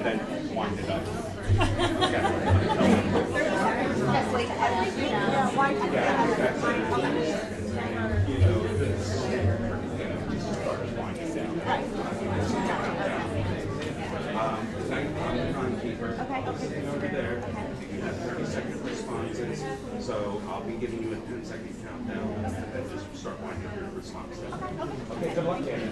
and then wind it up. Over there, you have 30-second responses, so I'll be giving you a 10-second countdown, and then just start winding up your response. Okay, good luck, Danny.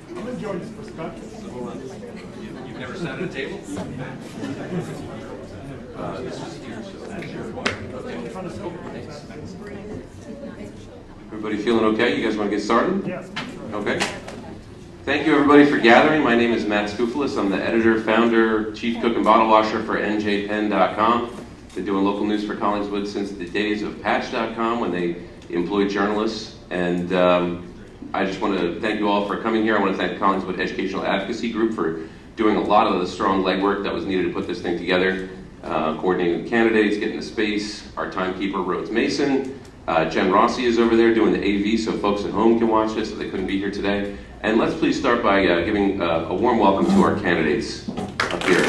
I'm enjoying this perspective. So hold on. You've never sat at a table? This is here, so that's your one. Okay. Everybody feeling okay? You guys want to get started? Yes. Okay. Thank you, everybody, for gathering. My name is Matt Skoufalis. I'm the editor, founder, chief cook and bottle washer for njpen.com. Been doing local news for Collingswood since the days of patch.com when they employed journalists. And I just want to thank you all for coming here. I want to thank the Collingswood Educational Advocacy Group for doing a lot of the strong legwork that was needed to put this thing together, coordinating the candidates, getting the space. Our timekeeper, Rhodes Mason. Jen Rossi is over there doing the AV so folks at home can watch this if they couldn't be here today. And let's please start by giving a warm welcome to our candidates up here.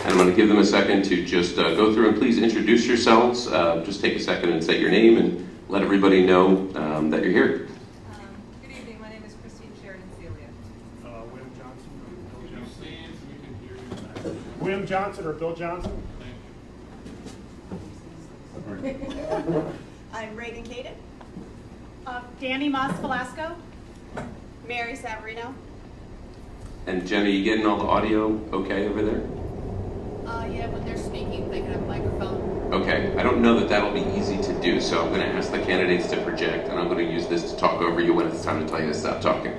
And I'm going to give them a second to just go through and please introduce yourselves. Just take a second and say your name and let everybody know that you're here. Good evening. My name is Christine Sheridan-Celia. William Johnson or Bill Johnson? I'm Reagan Caden. Danny Moss Velasco. Mary Savarino. And Jenny, you getting all the audio okay over there? Yeah, when they're speaking, they can have a microphone. Okay, I don't know that that'll be easy to do, so I'm going to ask the candidates to project, and I'm going to use this to talk over you when it's time to tell you to stop talking.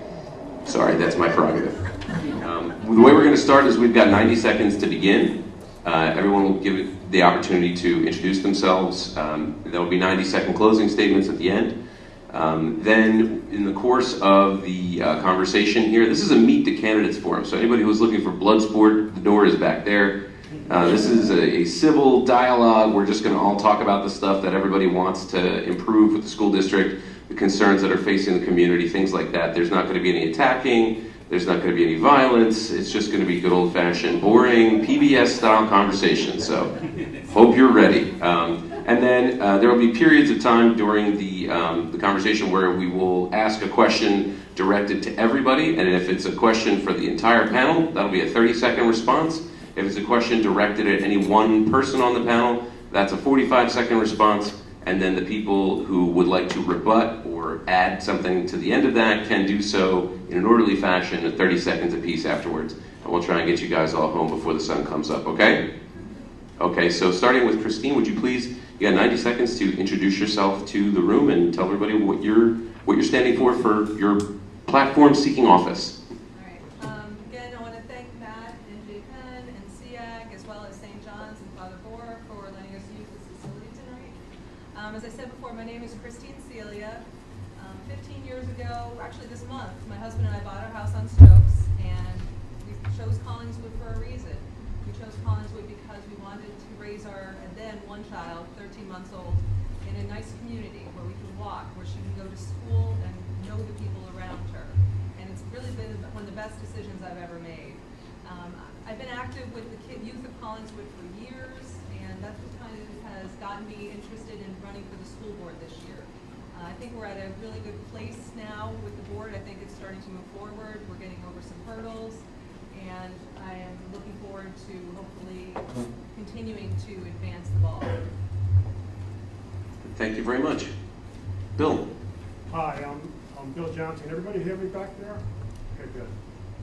Sorry, that's my prerogative. The way we're going to start is we've got 90 seconds to begin. Everyone will give it the opportunity to introduce themselves. There will be 90-second closing statements at the end. Then, in the course of the conversation here, this is a Meet the Candidates forum, so anybody who's looking for blood sport, the door is back there. This is a civil dialogue. We're just going to all talk about the stuff that everybody wants to improve with the school district, the concerns that are facing the community, things like that. There's not going to be any attacking. There's not going to be any violence. It's just going to be good old-fashioned, boring, PBS-style conversation. So hope you're ready. And then there will be periods of time during the conversation where we will ask a question directed to everybody. And if it's a question for the entire panel, that'll be a 30-second response. If it's a question directed at any one person on the panel, that's a 45-second response. And then the people who would like to rebut or add something to the end of that can do so in an orderly fashion at 30 seconds apiece afterwards. And we'll try and get you guys all home before the sun comes up, okay? Okay, so starting with Christine, would you please, you got 90 seconds to introduce yourself to the room and tell everybody what you're standing for your platform seeking office. Again, I want to thank Matt and NJPen and CEAG as well as St. John's and Father Bohr for letting us use this facility tonight. As I said before, my name is Christine Celia. 15 years ago, actually this month, my husband and I bought our house on Stokes, and we chose Collingswood for a reason. We chose Collingswood because we wanted to raise our, and then one child, 13 months old, in a nice community where we can walk, where she can go to school and know the people around her. And it's really been one of the best decisions I've ever made. I've been active with the youth of Collingswood for years, and that's what kind of has gotten me interested in running for the school board this year. I think we're at a really good place now with the board. I think it's starting to move forward. We're getting over some hurdles, and I am looking forward to hopefully continuing to advance the ball. Thank you very much. Bill. Hi, I'm Bill Johnson. Everybody hear me back there? Okay, good.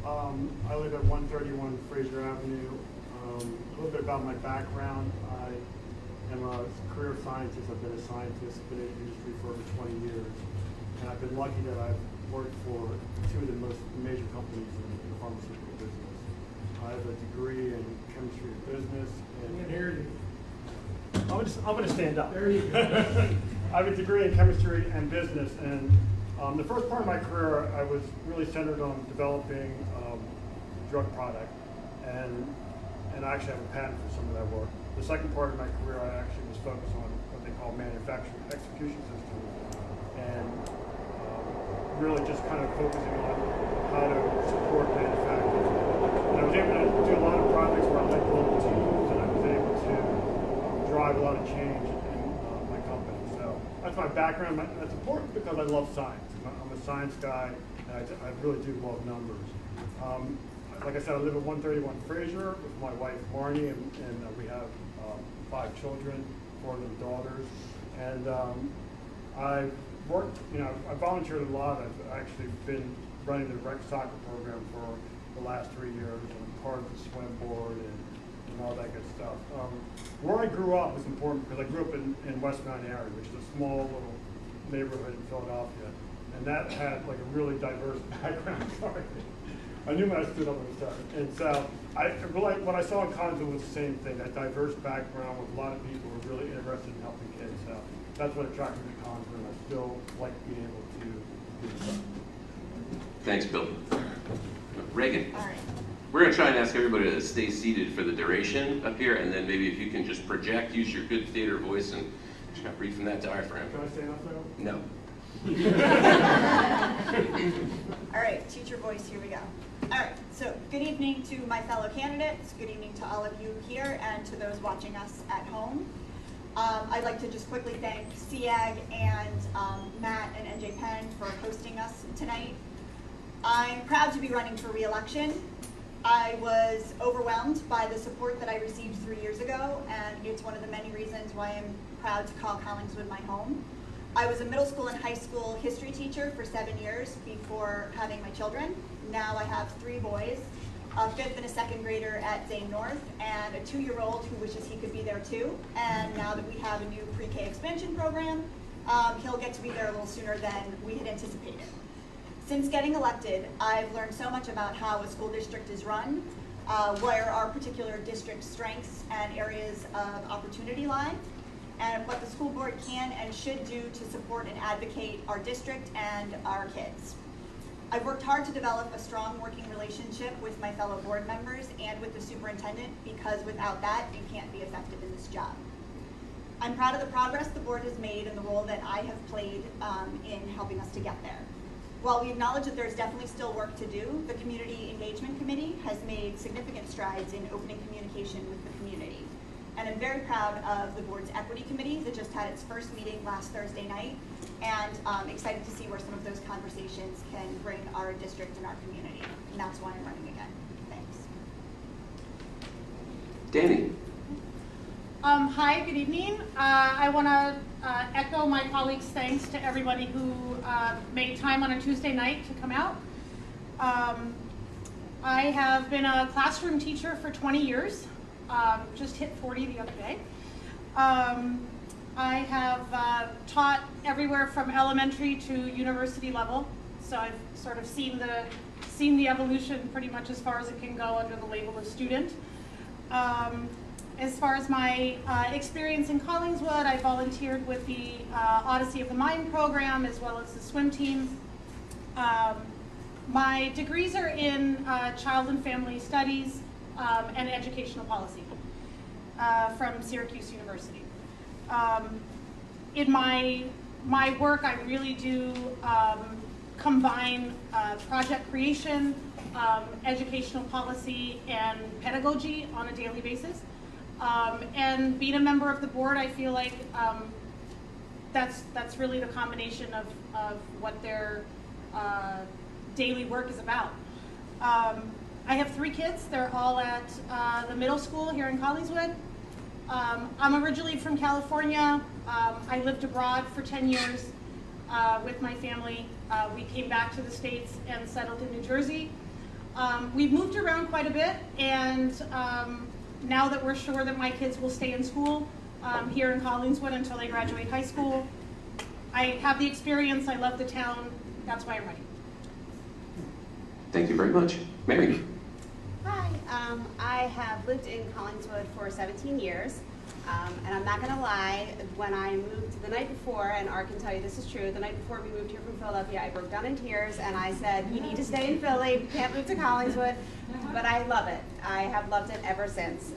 I live at 131 Fraser Avenue. A little bit about my background. I am a career scientist. I've been a scientist, been in the industry for over 20 years. And I've been lucky that I've worked for two of the most major companies in the pharmaceutical business. I have a degree in chemistry and business. I'm going to stand up. There you go. I have a degree in chemistry and business, and the first part of my career I was really centered on developing drug product, and I actually have a patent for some of that work. The second part of my career, I actually was focused on what they call manufacturing execution systems, and really just kind of focusing on how to support manufacturers. And I was able to do a lot of projects where I led global teams, and I was able to drive a lot of change in my company. So that's my background. That's important because I love science. I'm a science guy, and I really do love numbers. Like I said, I live at 131 Fraser with my wife Marnie, and we have 5 children, 4 of them daughters. And I've worked, I volunteered a lot. I've actually been running the rec soccer program for the last 3 years, and I'm part of the swim board and all that good stuff. Where I grew up was important because I grew up in West Mountain area, which is a small little neighborhood in Philadelphia, and that had like a really diverse background. Sorry. I knew when I stood up and started. And so what I saw in Collingswood was the same thing, that diverse background with a lot of people who are really interested in helping kids. So that's what attracted me to Collingswood, and I still like being able to do that. Thanks, Bill. Reagan. All right. We're going to try and ask everybody to stay seated for the duration up here, and then maybe if you can just project, use your good theater voice, and read from that diaphragm. Can I stand up there? No. All right, teacher voice, here we go. All right, so good evening to my fellow candidates, good evening to all of you here, and to those watching us at home. I'd like to just quickly thank CEAG and Matt and NJ Penn for hosting us tonight. I'm proud to be running for re-election. I was overwhelmed by the support that I received 3 years ago, and it's one of the many reasons why I'm proud to call Collingswood my home. I was a middle school and high school history teacher for 7 years before having my children. Now I have 3 boys, a 5th and a 2nd grader at Zane North, and a 2-year-old who wishes he could be there too. And now that we have a new pre-K expansion program, he'll get to be there a little sooner than we had anticipated. Since getting elected, I've learned so much about how a school district is run, where our particular district strengths and areas of opportunity lie, and what the school board can and should do to support and advocate our district and our kids. I've worked hard to develop a strong working relationship with my fellow board members and with the superintendent, because without that, you can't be effective in this job. I'm proud of the progress the board has made and the role that I have played in helping us to get there. While we acknowledge that there's definitely still work to do, the Community Engagement Committee has made significant strides in opening communication with the community. And I'm very proud of the board's equity committee that just had its first meeting last Thursday night, and excited to see where some of those conversations can bring our district and our community. And that's why I'm running again. Thanks. Danny. Hi, good evening. I want to echo my colleagues' thanks to everybody who made time on a Tuesday night to come out. I have been a classroom teacher for 20 years. Just hit 40 the other day. I have taught everywhere from elementary to university level, so I've sort of seen the evolution pretty much as far as it can go under the label of student. As far as my experience in Collingswood, I volunteered with the Odyssey of the Mind program as well as the swim team. My degrees are in child and family studies and educational policy from Syracuse University. In my work, I really do combine project creation, educational policy, and pedagogy on a daily basis. And being a member of the board, I feel like that's really the combination of what their daily work is about. I have 3 kids. They're all at the middle school here in Collingswood. I'm originally from California. I lived abroad for 10 years with my family. We came back to the States and settled in New Jersey. We've moved around quite a bit, and now that we're sure that my kids will stay in school here in Collingswood until they graduate high school, I have the experience, I love the town, that's why I'm running. Thank you very much. Mary. Hi, I have lived in Collingswood for 17 years. And I'm not gonna lie, when I moved the night before, and Art can tell you this is true, the night before we moved here from Philadelphia, I broke down in tears and I said, we need to stay in Philly, we can't move to Collingswood, but I love it. I have loved it ever since.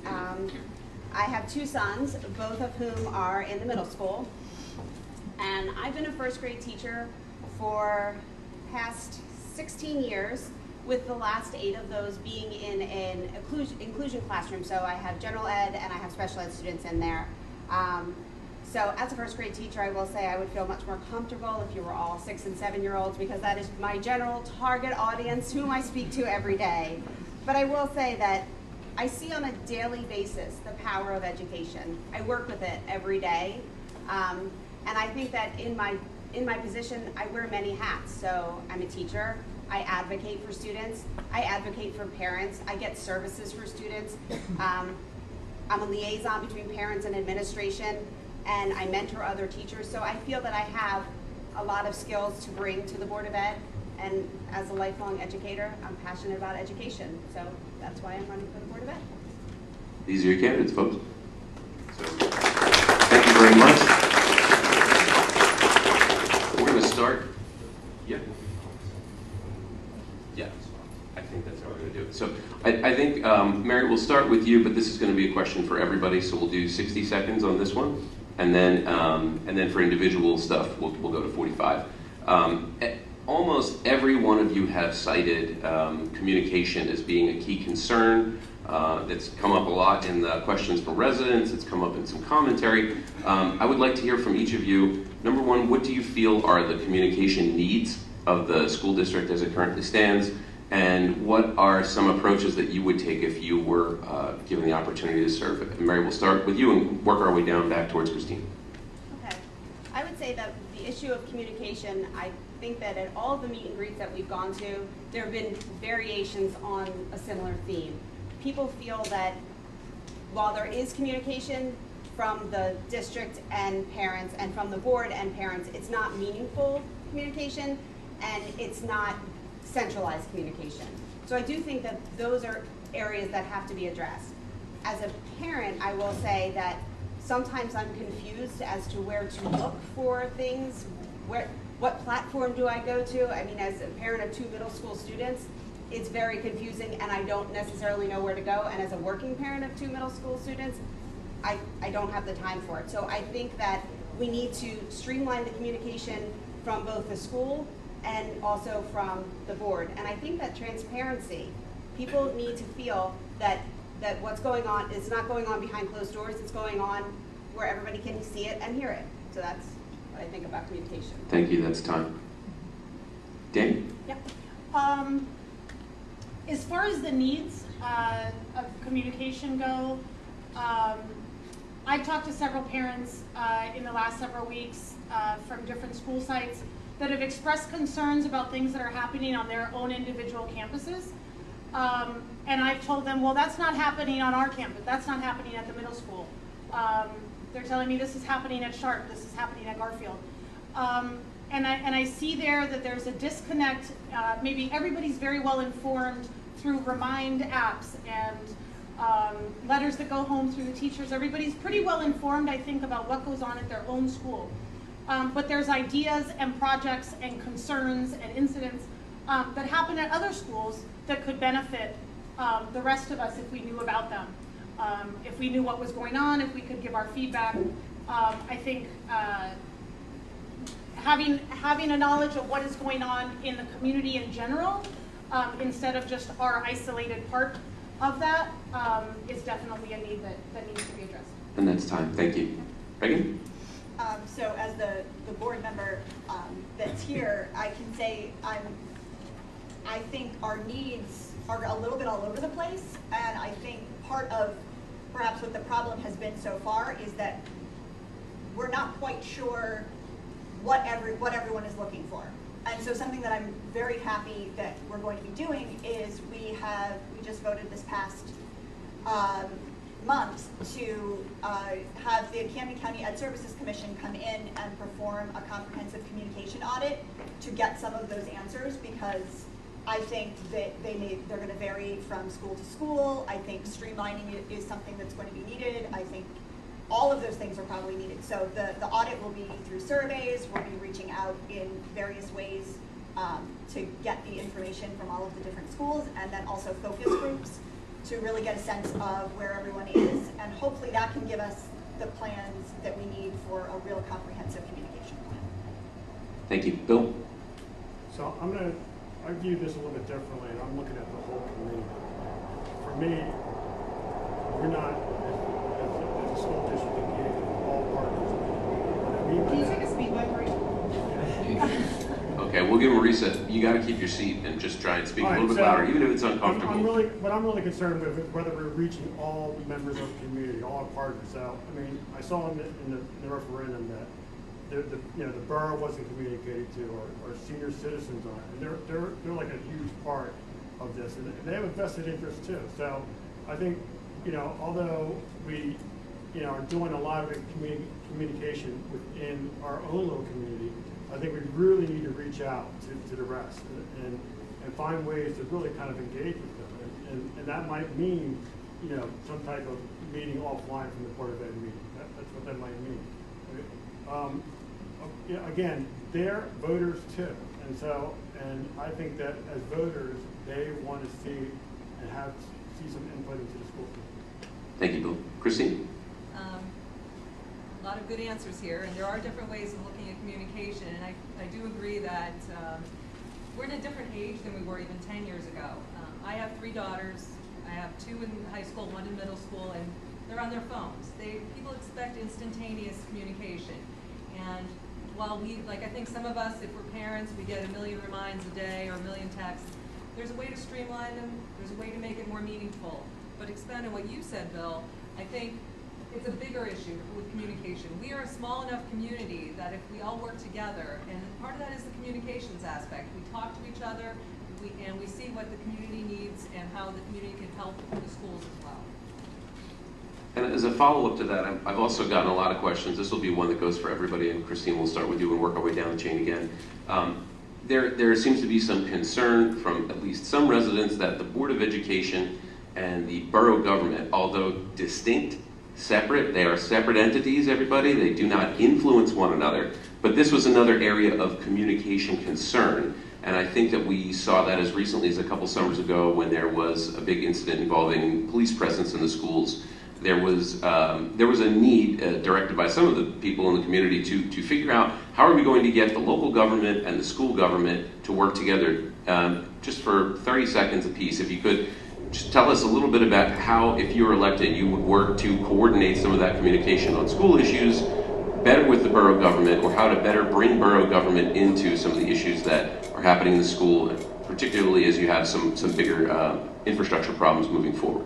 I have two sons, both of whom are in the middle school, and I've been a first grade teacher for past 16 years, with the last 8 of those being in an inclusion classroom. So I have general ed and I have special ed students in there. So as a first grade teacher, I will say I would feel much more comfortable if you were all 6 and 7-year-olds, because that is my general target audience whom I speak to every day. But I will say that I see on a daily basis the power of education. I work with it every day. And I think that in my position, I wear many hats. So I'm a teacher, I advocate for students, I advocate for parents, I get services for students. I'm a liaison between parents and administration, and I mentor other teachers. So I feel that I have a lot of skills to bring to the Board of Ed, and as a lifelong educator, I'm passionate about education. So that's why I'm running for the Board of Ed. These are your candidates, folks. So, thank you very much. We're going to start. Yeah. Yeah, I think that's how we're going to do it. So I think, Mary, we'll start with you, but this is going to be a question for everybody, so we'll do 60 seconds on this one, and then for individual stuff, we'll go to 45. Almost every one of you have cited communication as being a key concern. That's come up a lot in the questions from residents. It's come up in some commentary. I would like to hear from each of you. Number one, what do you feel are the communication needs of the school district as it currently stands, and what are some approaches that you would take if you were given the opportunity to serve? And Mary, we'll start with you and work our way down back towards Christine. Okay. I would say that the issue of communication, I think that at all the meet and greets that we've gone to, there have been variations on a similar theme. People feel that while there is communication from the district and parents, and from the board and parents, it's not meaningful communication, and it's not centralized communication. So I do think that those are areas that have to be addressed. As a parent, I will say that sometimes I'm confused as to where to look for things. What platform do I go to? I mean, as a parent of 2 middle school students, it's very confusing, and I don't necessarily know where to go. And as a working parent of 2 middle school students, I don't have the time for it. So I think that we need to streamline the communication from both the school and also from the board. And I think that transparency, people need to feel that what's going on is not going on behind closed doors, it's going on where everybody can see it and hear it. So that's what I think about communication. Thank you, that's time. Danny? Yep. As far as the needs of communication go, I've talked to several parents in the last several weeks from different school sites that have expressed concerns about things that are happening on their own individual campuses. And I've told them, well, that's not happening on our campus. That's not happening at the middle school. They're telling me this is happening at Sharp. This is happening at Garfield. And I see there that there's a disconnect. Maybe everybody's very well informed through Remind apps and letters that go home through the teachers. Everybody's pretty well informed, I think, about what goes on at their own school. But there's ideas and projects and concerns and incidents that happen at other schools that could benefit the rest of us if we knew about them. If we knew what was going on, if we could give our feedback. I think having a knowledge of what is going on in the community in general, instead of just our isolated part of that, is definitely a need that needs to be addressed. And that's time. Thank you. Megan? So as the board member that's here, I can say I think our needs are a little bit all over the place, and I think part of perhaps what the problem has been so far is that we're not quite sure what everyone is looking for. And so something that I'm very happy that we're going to be doing is we just voted this past month to have the Camden County Ed Services Commission come in and perform a comprehensive communication audit to get some of those answers, because I think that they're going to vary from school to school. I think streamlining it is something that's going to be needed. I think all of those things are probably needed. So the audit will be through surveys, we'll be reaching out in various ways to get the information from all of the different schools, and then also focus groups to really get a sense of where everyone is, and hopefully that can give us the plans that we need for a real comprehensive communication plan. Thank you. Bill? So I view this a little bit differently, and I'm looking at the whole community. For me, we're not, as a school district, engaged with all partners. What I mean by Can you that- take a speed bump break? Okay, we'll give him a reset. You got to keep your seat and just try and speak a All right, little bit so louder, even if it's uncomfortable. What I'm really concerned with is whether we're reaching all members of the community, all our partners. So, I mean, I saw in the referendum that the borough wasn't communicated to, or senior citizens on it, and they're like a huge part of this, and they have a vested interest too. So, I think, although we, are doing a lot of communication within our own little community, I think we really need to reach out to the rest and find ways to really kind of engage with them. And that might mean, some type of meeting offline from the Board of Ed meeting. That's what that might mean. Again, they're voters too. And I think that as voters, they want to see and see some input into the school system. Thank you, Bill. Christine? A lot of good answers here, and there are different ways of looking at communication, and I do agree that we're in a different age than we were even 10 years ago. I have 3 daughters. I have 2 in high school, 1 in middle school, and they're on their phones. People expect instantaneous communication, and while I think some of us, if we're parents, we get a million reminds a day or a million texts. There's a way to streamline them. There's a way to make it more meaningful. But expand on what you said, Bill, I think it's a bigger issue with communication. We are a small enough community that if we all work together, and part of that is the communications aspect. We talk to each other, and we see what the community needs and how the community can help the schools as well. And as a follow-up to that, I've also gotten a lot of questions. This will be one that goes for everybody, and Christine, we'll start with you and work our way down the chain again. There seems to be some concern from at least some residents that the Board of Education and the borough government, although distinct, separate, they are separate entities, everybody. They do not influence one another. But this was another area of communication concern. And I think that we saw that as recently as a couple summers ago when there was a big incident involving police presence in the schools. There was a need directed by some of the people in the community to figure out how are we going to get the local government and the school government to work together. Just for 30 seconds apiece, if you could just tell us a little bit about how, if you were elected, you would work to coordinate some of that communication on school issues better with the borough government, or how to better bring borough government into some of the issues that are happening in the school, particularly as you have some bigger infrastructure problems moving forward.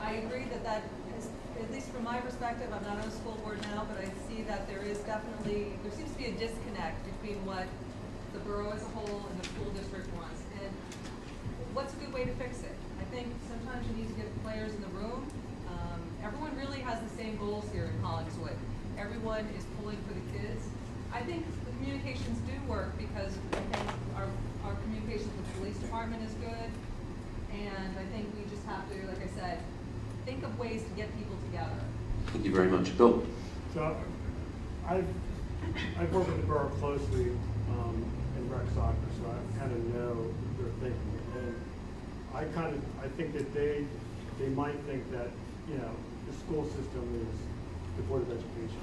I agree that is, at least from my perspective, I'm not on the school board now, but I see that there seems to be a disconnect between what the borough as a whole and the school district wants. And what's a good way to fix it? I think sometimes you need to get the players in the room. Everyone really has the same goals here in Collingswood. Everyone is pulling for the kids. I think the communications do work because I think our communications with the police department is good. And I think we just have to, like I said, think of ways to get people together. Thank you very much. Bill? So I've worked with the borough closely in rec soccer, so I kind of know their thinking. And I think that they might think that, the school system is the Board of Education.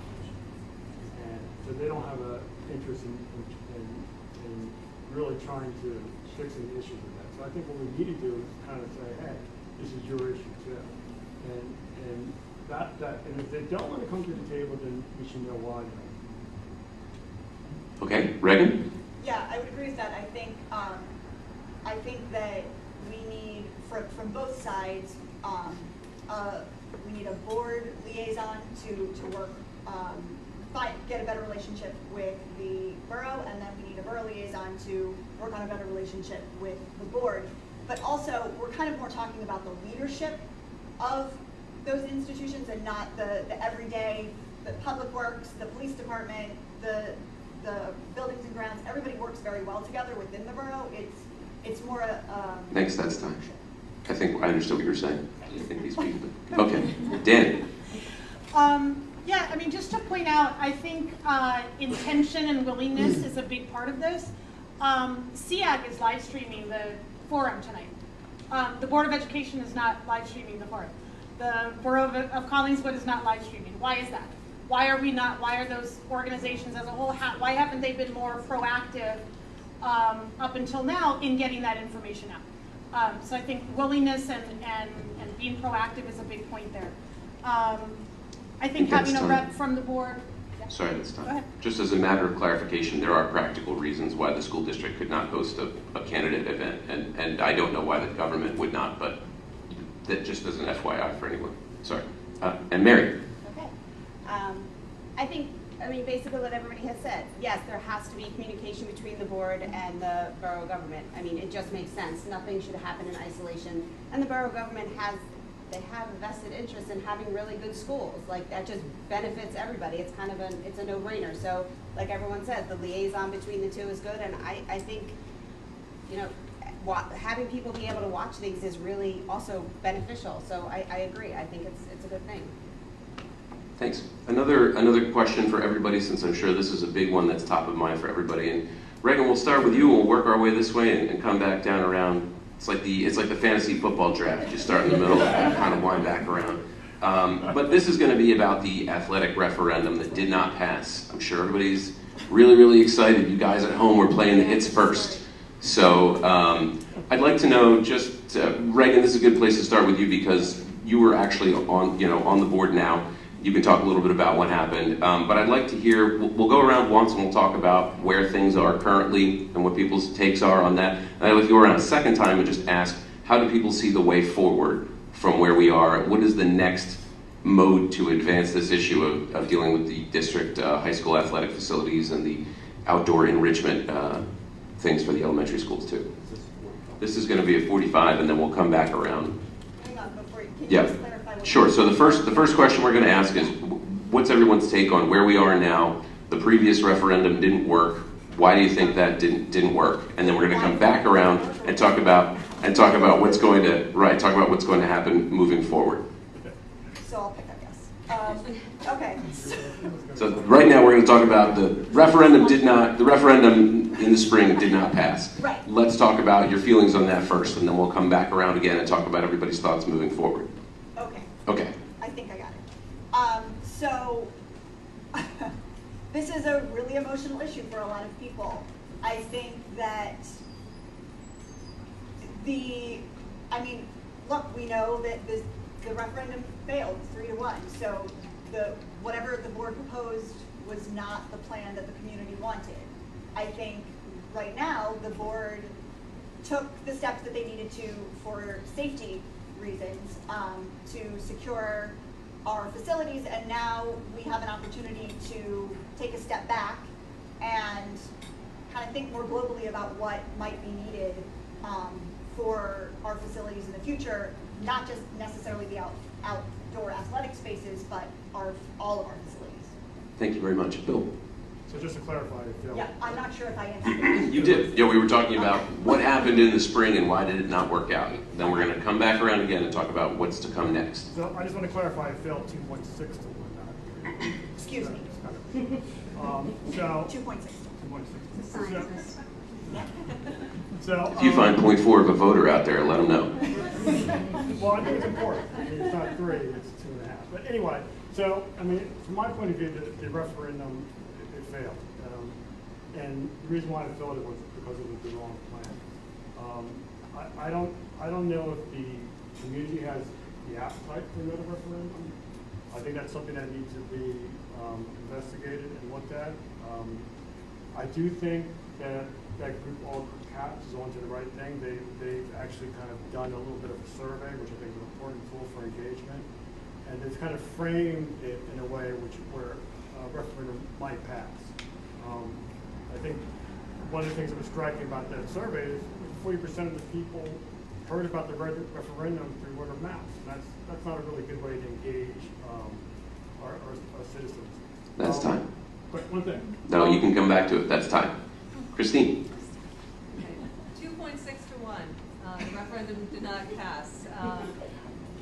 And so they don't have an interest in really trying to fix any issues with that. So I think what we need to do is kind of say, hey, this is your issue too. And if they don't want to come to the table, then we should know why. Okay, Reagan? Yeah, I would agree with that. I think that we need, from both sides, we need a board liaison to work, get a better relationship with the borough, and then we need a borough liaison to work on a better relationship with the board. But also, we're kind of more talking about the leadership of those institutions and not the everyday, the public works, the police department, the buildings and grounds. Everybody works very well together within the borough. It's more Thanks, that's time. I think I understood what you were saying. I think these people. Okay, Dan. Yeah, I mean, just to point out, I think intention and willingness is a big part of this. CEAG is live streaming the forum tonight. The Board of Education is not live streaming the forum. The Borough of Collingswood is not live streaming. Why is that? Why are we not? Why are those organizations as a whole, why haven't they been more proactive up until now in getting that information out? So I think willingness and being proactive is a big point there. I think having a rep from the board. Yeah. Sorry, that's Go time. ahead. Just as a matter of clarification, there are practical reasons why the school district could not host a candidate event, and I don't know why the government would not, but that just as an FYI for anyone. Sorry. And Mary. Okay. I mean, basically what everybody has said. Yes, there has to be communication between the board and the borough government. I mean, it just makes sense. Nothing should happen in isolation. And the borough government have a vested interest in having really good schools. Like, that just benefits everybody. It's kind of it's a no-brainer. So, like everyone said, the liaison between the two is good. And I think, you know, having people be able to watch things is really also beneficial. So I agree. I think it's a good thing. Thanks. Another question for everybody, since I'm sure this is a big one that's top of mind for everybody. And Reagan, we'll start with you. We'll work our way this way and come back down around. It's like the fantasy football draft. You start in the middle and kind of wind back around. But this is going to be about the athletic referendum that did not pass. I'm sure everybody's really, really excited. You guys at home were playing the hits first. So I'd like to know, just Reagan, this is a good place to start with you because you were actually on the board now. You can talk a little bit about what happened, but I'd like to hear, we'll go around once and we'll talk about where things are currently and what people's takes are on that. And I'd like to go around a second time and just ask, how do people see the way forward from where we are? What is the next mode to advance this issue of dealing with the district high school athletic facilities and the outdoor enrichment things for the elementary schools too? This is going to be a 45 and then we'll come back around. Hang on, before you, can you Yeah. just clarify what Sure. So the first question we're going to ask is, what's everyone's take on where we are now? The previous referendum didn't work. Why do you think that didn't work? And then we're going to come back around and talk about what's going to happen moving forward. So I'll pick up, yes. Okay. So right now we're going to talk about the referendum in the spring did not pass. Right. Let's talk about your feelings on that first, and then we'll come back around again and talk about everybody's thoughts moving forward. Okay. Okay. I think I got it. So this is a really emotional issue for a lot of people. I think that look, we know that the referendum failed 3-1. So whatever the board proposed was not the plan that the community wanted. I think right now the board took the steps that they needed to for safety reasons to secure our facilities, and now we have an opportunity to take a step back and kind of think more globally about what might be needed for our facilities in the future, not just necessarily the outdoor athletic spaces, but all of our facilities. Thank you very much. Bill? So just to clarify, Phil. Yeah, I'm not sure if I answered the question. You did. Yeah, we were talking about what happened in the spring and why did it not work out. Then we're going to come back around again and talk about what's to come next. So I just want to clarify, it failed 2.6 to 1, not. Excuse me. So 2.6. 2.6. Yeah. So If you find 0.4 of a voter out there, let them know. well, I think it's important. I mean, it's not 3, it's 2.5. But anyway, so I mean, from my point of view, the referendum it failed, and the reason why it failed was because it was the wrong plan. I don't know if the community has the appetite for another referendum. I think that's something that needs to be investigated and looked at. I do think that group, All Group CAPS, is onto the right thing. They've actually kind of done a little bit of a survey, which I think is an important tool for engagement. And they've kind of framed it in a way where a referendum might pass. I think one of the things that was striking about that survey is 40% of the people heard about the referendum through word of mouth. And that's not a really good way to engage our citizens. That's time. But one thing. No, you can come back to it. That's time. Christine? Okay. 2.6 to 1. The referendum did not pass.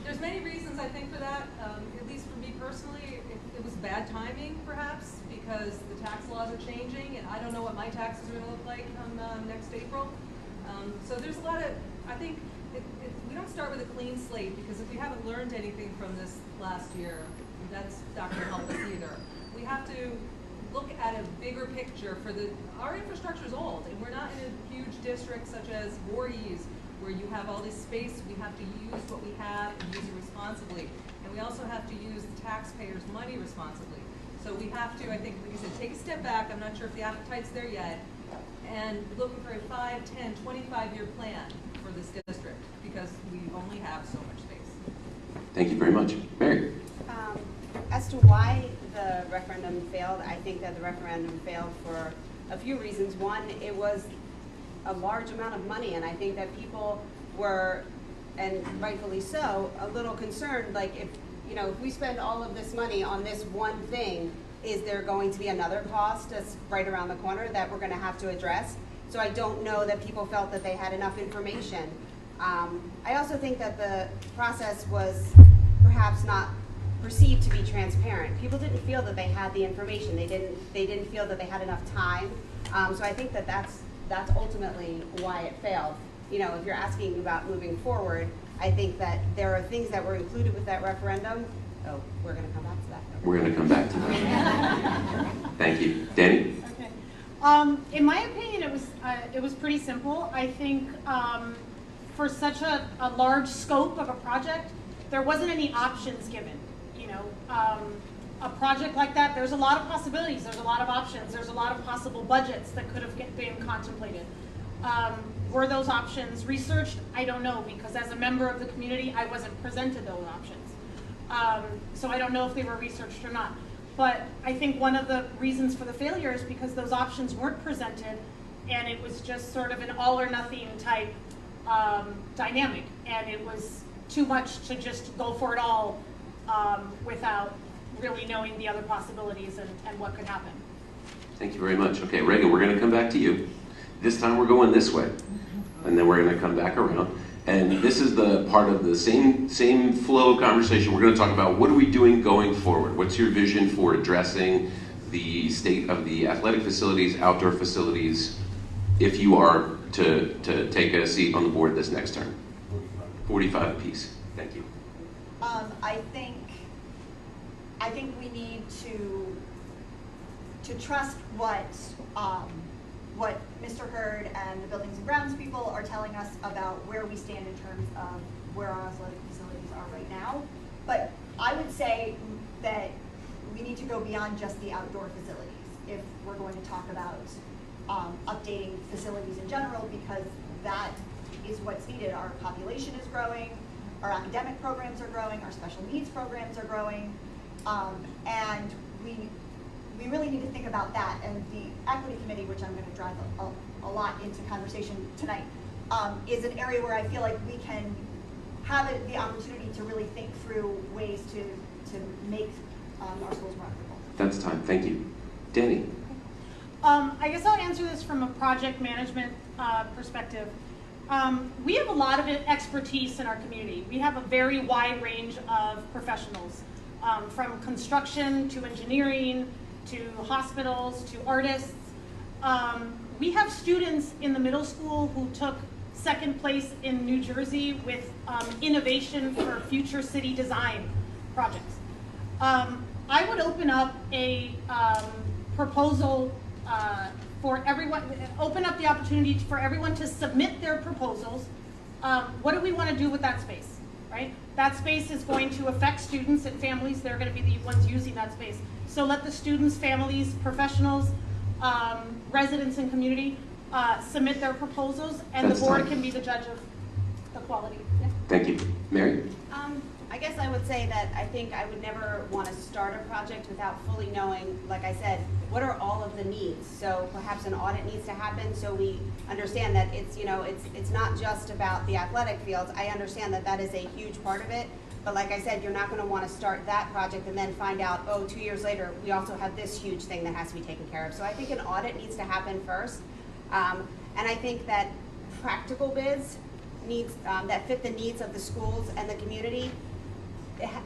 There's many reasons, I think, for that. At least for me personally, it was bad timing perhaps because the tax laws are changing and I don't know what my taxes are going to look like come next April. So there's a lot of, I think, we don't start with a clean slate because if we haven't learned anything from this last year, that's not going to help us either. We have to look at a bigger picture for our infrastructure is old and we're not in a huge district such as Voorhees where you have all this space. We have to use what we have and use it responsibly. And we also have to use the taxpayers' money responsibly. So we have to, I think, like I said, take a step back. I'm not sure if the appetite's there yet. And looking for a 5, 10, 25-year plan for this district because we only have so much space. Thank you very much. Mary? As to why the referendum failed, I think that the referendum failed for a few reasons. One, it was a large amount of money, and I think that people were, and rightfully so, a little concerned, like if we spend all of this money on this one thing, is there going to be another cost that's right around the corner that we're going to have to address? So I don't know that people felt that they had enough information. I also think that the process was perhaps not perceived to be transparent. People didn't feel that they had the information. They didn't feel that they had enough time. So I think that that's ultimately why it failed. If you're asking about moving forward, I think that there are things that were included with that referendum. Oh, we're going to come back to that. We're going to come back to that. Thank you. Danny? Okay. In my opinion, it was pretty simple. I think for such a large scope of a project, there wasn't any options given. A project like that, there's a lot of possibilities, there's a lot of options, there's a lot of possible budgets that could have been contemplated. Were those options researched? I don't know, because as a member of the community, I wasn't presented those options. So I don't know if they were researched or not. But I think one of the reasons for the failure is because those options weren't presented, and it was just sort of an all or nothing type dynamic, and it was too much to just go for it all without really knowing the other possibilities and what could happen. Thank you very much. Okay, Reagan, we're going to come back to you. This time we're going this way, and then we're going to come back around. And this is the part of the same flow of conversation. We're going to talk about what are we doing going forward? What's your vision for addressing the state of the athletic facilities, outdoor facilities, if you are to take a seat on the board this next term? 45 apiece. Thank you. I think we need to trust what Mr. Hurd and the Buildings and Grounds people are telling us about where we stand in terms of where our athletic facilities are right now. But I would say that we need to go beyond just the outdoor facilities if we're going to talk about updating facilities in general, because that is what's needed. Our population is growing, our academic programs are growing, our special needs programs are growing, and we really need to think about that. And the equity committee, which I'm going to drive a lot into conversation tonight, is an area where I feel like we can have the opportunity to really think through ways to make our schools more equitable. That's time. Thank you. Danny? I guess I'll answer this from a project management perspective. We have a lot of expertise in our community. We have a very wide range of professionals, from construction to engineering to hospitals to artists. We have students in the middle school who took second place in New Jersey with innovation for future city design projects. I would open up a proposal for everyone, open up the opportunity for everyone to submit their proposals. What do we want to do with that space, right? That space is going to affect students and families. They're going to be the ones using that space. So let the students, families, professionals, residents and community submit their proposals, and the board can be the judge of the quality. Yeah. Thank you. Mary? I guess I would say that I think I would never want to start a project without fully knowing, like I said, what are all of the needs. So perhaps an audit needs to happen so we understand that it's not just about the athletic fields. I understand that that is a huge part of it, but like I said, you're not going to want to start that project and then find out, oh, 2 years later, we also have this huge thing that has to be taken care of. So I think an audit needs to happen first. And I think that practical bids that fit the needs of the schools and the community,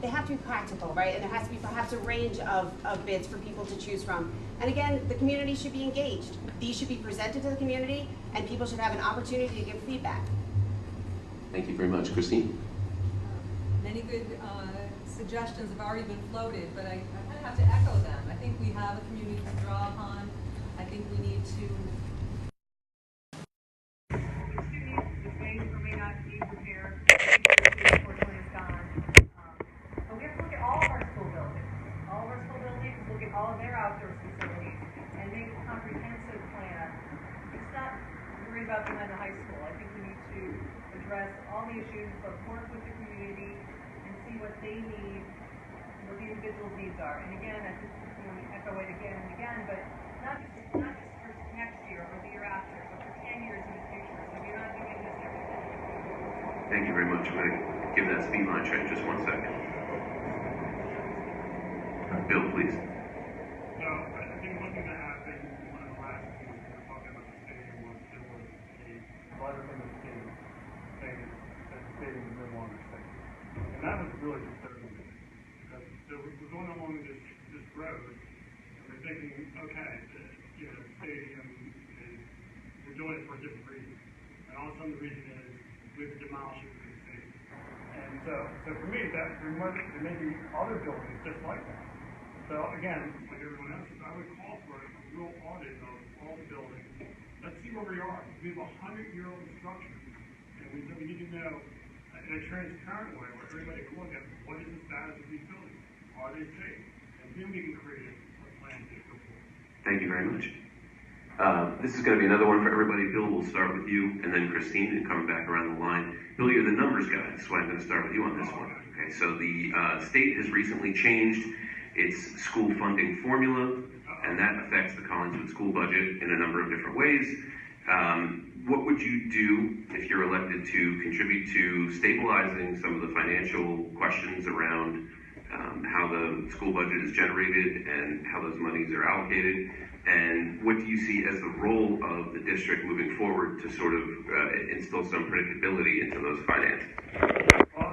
they have to be practical, right? And there has to be perhaps a range of bids for people to choose from. And again, the community should be engaged. These should be presented to the community, and people should have an opportunity to give feedback. Thank you very much. Christine? Many good suggestions have already been floated, but I kind of have to echo them. I think we have a community to draw upon. I think we need to all of their outdoor facilities and make a comprehensive plan. It's not worried about behind the high school. I think we need to address all the issues, but work with the community and see what they need, what the individual needs are. And again, I just want to echo it again and again, but not just for next year or the year after, but for 10 years in the future. So we're not doing this every day. Thank you very much. I'm going to give that speed line check just 1 second. Bill, please. So I think one thing that happened in one of the last meetings we were talking about the stadium was there was a letter from the state saying that the stadium is no longer safe. And that was really disturbing to me because we're going along this road and we're thinking, okay, the stadium is, we're doing it for a different reason. And all of a sudden the reason is we have to demolish it for the stadium. And so for me, that there may be other buildings just like that. So again, like everyone else, I would call for a real audit of all the buildings. Let's see where we are. We have 100-year-old structure, and we need to know in a transparent way where everybody can look at what is the status of these buildings. Are they safe? And then we can create a plan to go forward. Thank you very much. This is going to be another one for everybody. Bill, we'll start with you, and then Christine, and coming back around the line. Bill, you're the numbers guy, so I'm going to start with you on this one. Okay, so the state has recently changed its school funding formula, and that affects the Collingswood school budget in a number of different ways. What would you do if you're elected to contribute to stabilizing some of the financial questions around how the school budget is generated and how those monies are allocated? And what do you see as the role of the district moving forward to sort of instill some predictability into those finances? Well,